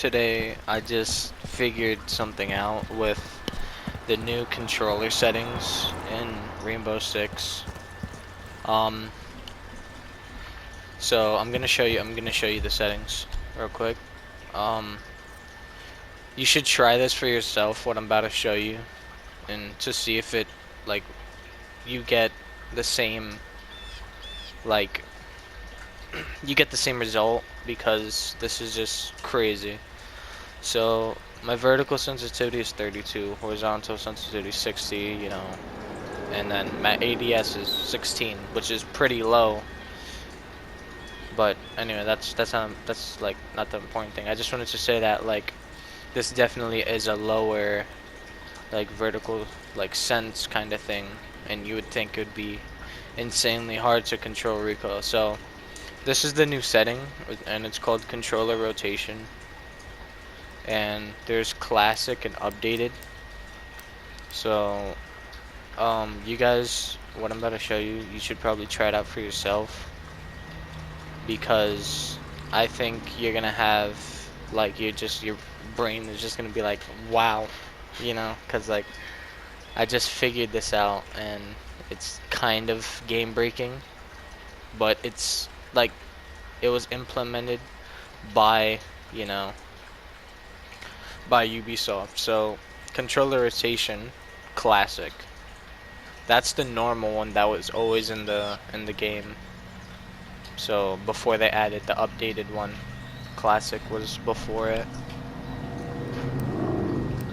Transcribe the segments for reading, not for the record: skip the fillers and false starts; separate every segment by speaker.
Speaker 1: today I just figured something out with the new controller settings in Rainbow Six. Um, so I'm gonna show you the settings real quick. Um, you should try this for yourself, what I'm about to show you, and to see if it, like, you get the same, like, you get the same result, because this is just crazy. So my vertical sensitivity is 32, horizontal sensitivity is 60, you know, and then my ADS is 16, which is pretty low. But anyway, that's like not the important thing. I just wanted to say that like this definitely is a lower like vertical like sense kind of thing, and you would think it would be insanely hard to control recoil. So this is the new setting, and it's called controller rotation. And there's classic and updated. So you guys, what I'm about to show you, you should probably try it out for yourself, because I think you're gonna have like your brain is just gonna be like, wow, you know, because like I just figured this out, and it's kind of game breaking, but it's like it was implemented by, you know, by Ubisoft. So controller rotation classic, that's the normal one that was always in the game. So before they added the updated one, classic was before it,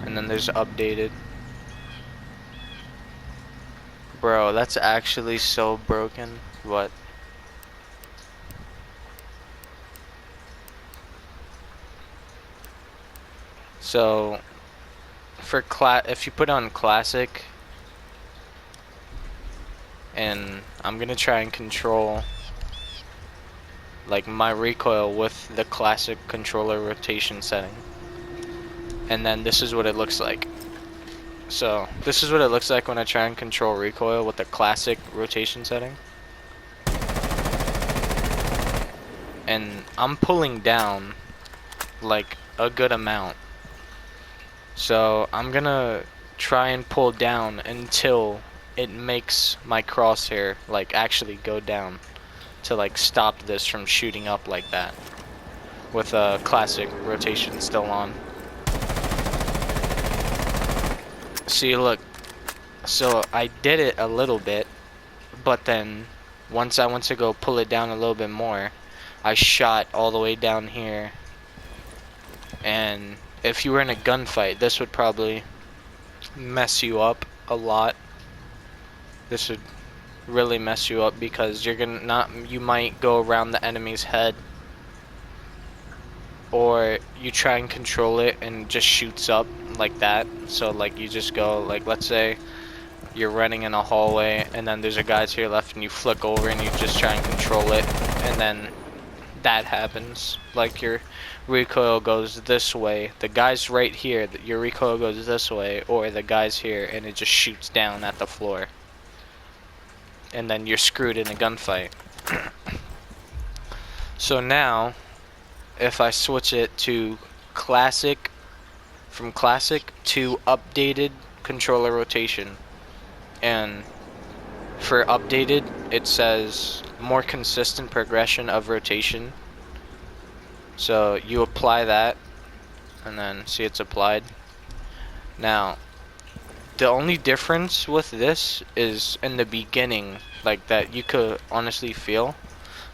Speaker 1: and then there's updated. Bro, that's actually so broken. What? So for if you put on classic, and I'm gonna try and control like my recoil with the classic controller rotation setting, and then this is what it looks like. So this is what it looks like when I try and control recoil with the classic rotation setting, and I'm pulling down like a good amount. So I'm gonna try and pull down until it makes my crosshair like actually go down, to like stop this from shooting up like that with a classic rotation still on. See, look, so I did it a little bit, but then once I went to go pull it down a little bit more, I shot all the way down here. And if you were in a gunfight, this would probably mess you up a lot. This would really mess you up, because you might go around the enemy's head, or you try and control it and it just shoots up like that. So like you just go, like, let's say you're running in a hallway and then there's a guy to your left, and you flick over and you just try and control it, and then that happens. Like your recoil goes this way, the guy's right here, your recoil goes this way, or the guy's here and it just shoots down at the floor, and then you're screwed in a gunfight. So now if I switch it to classic, from classic to updated controller rotation, and for updated it says more consistent progression of rotation. So you apply that, and then see it's applied. Now the only difference with this is in the beginning, like that you could honestly feel.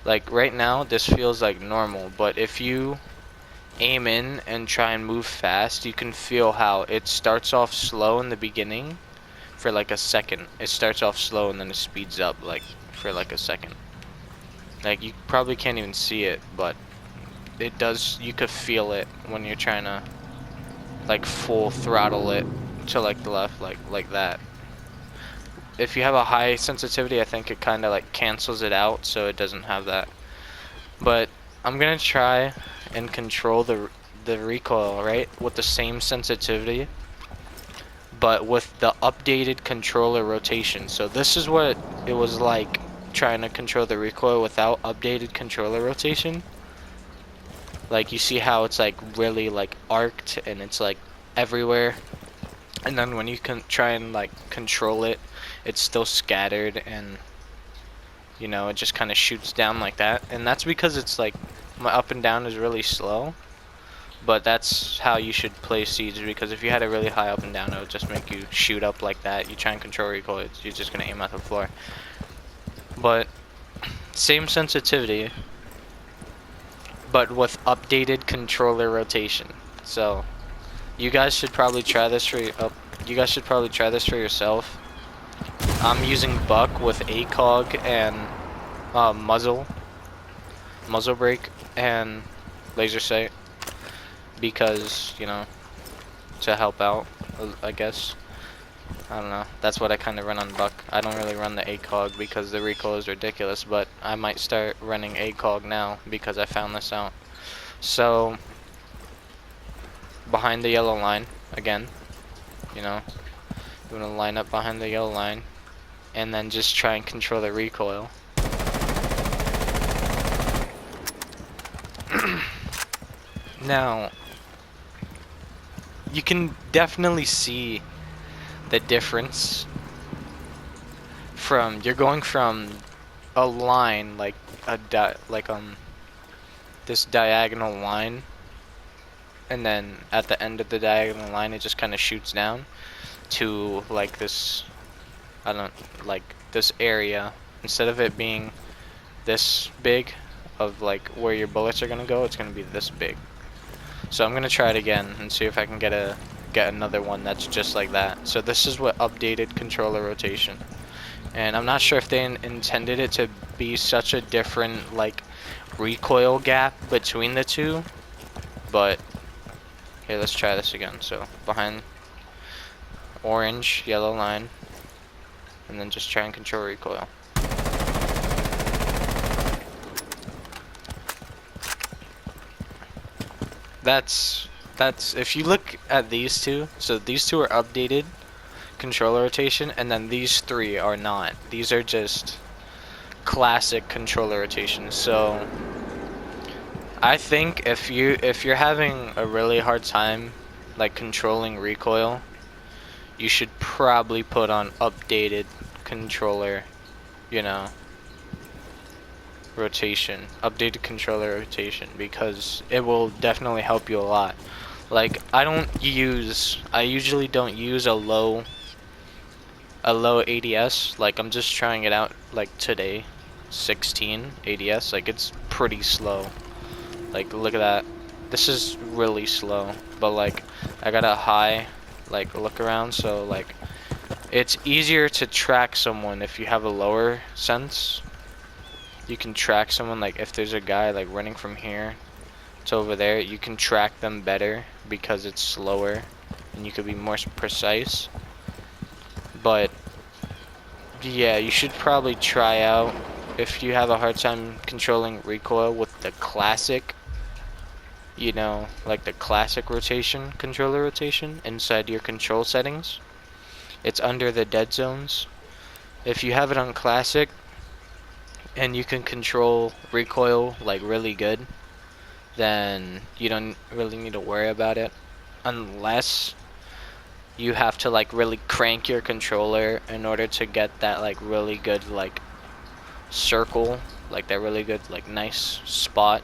Speaker 1: Like right now this feels like normal, but if you aim in and try and move fast, you can feel how it starts off slow in the beginning for like a second. It starts off slow and then it speeds up like for like a second. Like you probably can't even see it, but it does. You could feel it when you're trying to like full throttle it to like the left, like that. If you have a high sensitivity, I think it kind of like cancels it out, so it doesn't have that. But I'm gonna try and control the recoil, right, with the same sensitivity, but with the updated controller rotation. So this is what it was like trying to control the recoil without updated controller rotation. Like, you see how it's like really like arced and it's like everywhere, and then when you can try and like control it, it's still scattered, and you know, it just kind of shoots down like that. And that's because it's like my up and down is really slow. But that's how you should play Siege, because if you had a really high up and down, it would just make you shoot up like that. You try and control recoil, you're just gonna aim at the floor. But same sensitivity, but with updated controller rotation. So you guys should probably try this for yourself. I'm using Buck with ACOG and muzzle brake and laser sight, because, you know, to help out, I guess. I don't know. That's what I kind of run on Buck. I don't really run the ACOG because the recoil is ridiculous, but I might start running ACOG now because I found this out. So, behind the yellow line, again, you know, you want to line up behind the yellow line, and then just try and control the recoil. Now, you can definitely see the difference from, you're going from a line like this diagonal line, and then at the end of the diagonal line it just kind of shoots down to like this, I don't like this area. Instead of it being this big of like where your bullets are gonna go, it's gonna be this big. So I'm gonna try it again and see if I can get another one that's just like that. So this is what updated controller rotation, and I'm not sure if they intended it to be such a different like recoil gap between the two, but here, let's try this again. So behind orange yellow line, and then just try and control recoil. That's if you look at these two, so these two are updated controller rotation, and then these three are not. These are just classic controller rotation. So I think if you're having a really hard time like controlling recoil, you should probably put on updated controller, you know, rotation, updated controller rotation, because it will definitely help you a lot. Like, I usually don't use a low ADS. Like, I'm just trying it out like today, 16 ADS. Like, it's pretty slow. Like, look at that. This is really slow, but like I got a high like look around, so like it's easier to track someone if you have a lower sense. You can track someone, like if there's a guy like running from here to over there, you can track them better because it's slower and you could be more precise. But yeah, you should probably try out, if you have a hard time controlling recoil, with the classic, you know, like the classic rotation, controller rotation inside your control settings. It's under the dead zones. If you have it on classic and you can control recoil like really good, then you don't really need to worry about it, unless you have to like really crank your controller in order to get that like really good like circle, like that really good like nice spot,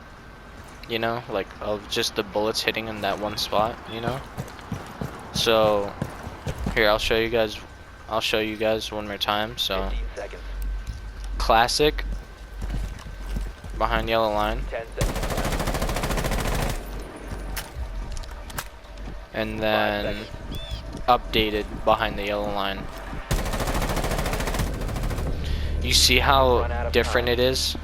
Speaker 1: you know, like of just the bullets hitting in that one spot, you know. So here, I'll show you guys one more time. So classic, behind yellow line, and then updated behind the yellow line. You see how different it is?